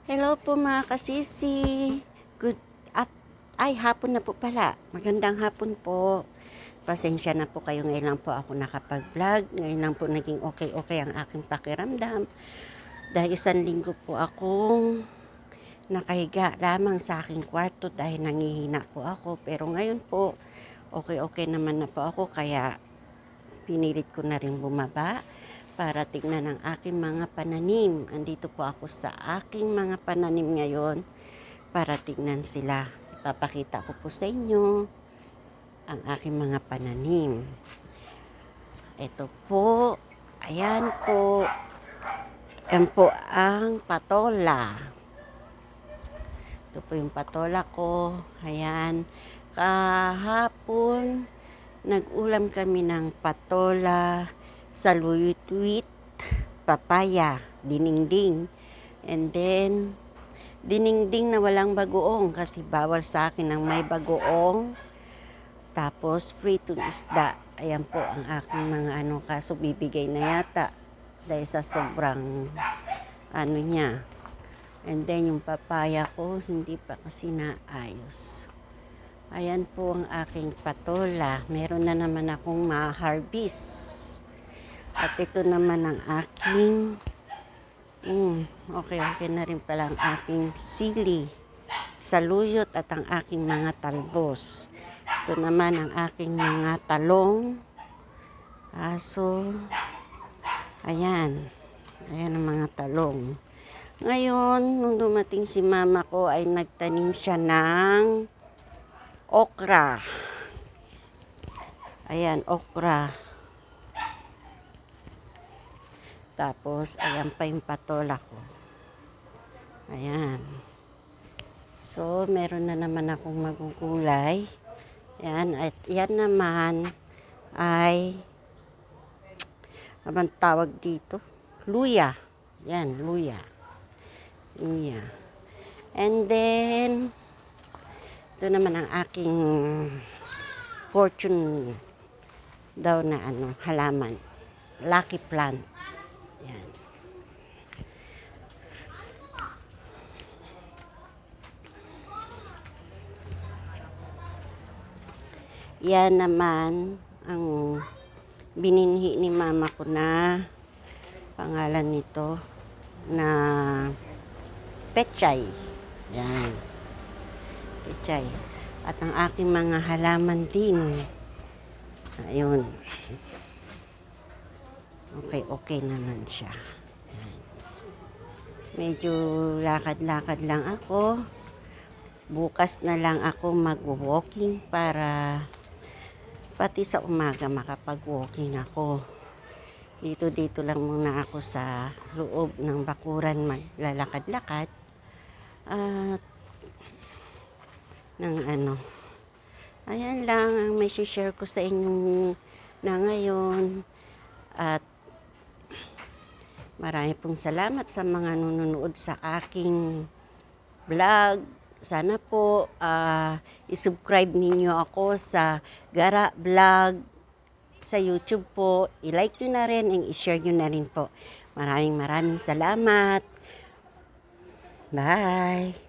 Hello po mga kasisi. Good up. Ay, hapon na po pala. Magandang hapon po. Pasensya na po kayo. Ngayon lang po ako nakapag-vlog. Ngayon lang po naging okay ang aking pakiramdam. Dahil isang linggo po akong nakahiga lamang sa aking kwarto dahil nangihina po ako. Pero ngayon po, okay naman na po ako. Kaya pinilit ko na rin bumaba para tignan ang aking mga pananim. Andito po ako sa aking mga pananim ngayon para tignan sila. Ipapakita ko po sa inyo ang aking mga pananim. Ito po, ayan po. Ayan po ang patola. Ito po yung patola ko. Ayan. Kahapon, nag-ulam kami ng patola, saluyot, papaya, dinengdeng. And then, dinengdeng na walang bagoong kasi bawal sa akin ang may bagoong. Tapos, pritong isda. Ayan po ang aking mga kaso bibigay na yata dahil sa sobrang niya. And then, yung papaya ko, hindi pa kasi naayos. Ayan po ang aking patola. Meron na naman akong ma-harvest. At ito naman ang aking, okay na rin pala ang aking sili, saluyot at ang aking mga talbos. Ito naman ang aking mga talong, aso, ayan ang mga talong. Ngayon, nung dumating si mama ko ay nagtanim siya ng okra. Ayan, okra. Tapos, ayan pa yung patola ko. Ayan. So, meron na naman akong magugulay. Ayan, at yan naman ay, abang tawag dito? Luya. Yan, luya. Luya. And then, ito naman ang aking fortune daw na halaman. Lucky plant. Yan. Yan naman ang bininhi ni mama ko na pangalan nito na pechay. Yan. Pechay. At ang aking mga halaman din. Ayun. Okay naman siya. Yan. Medyo lakad-lakad lang ako. Bukas na lang ako mag-walking para pati sa umaga makapag-walking ako. Dito lang muna ako sa loob ng bakuran maglalakad-lakad. At ayan lang ang may share ko sa inyo na ngayon. At marami pong salamat sa mga nanonood sa aking vlog. Sana po i-subscribe ninyo ako sa Gara Vlog sa YouTube po. I-like nyo na rin and i-share nyo na rin po. Maraming salamat. Bye!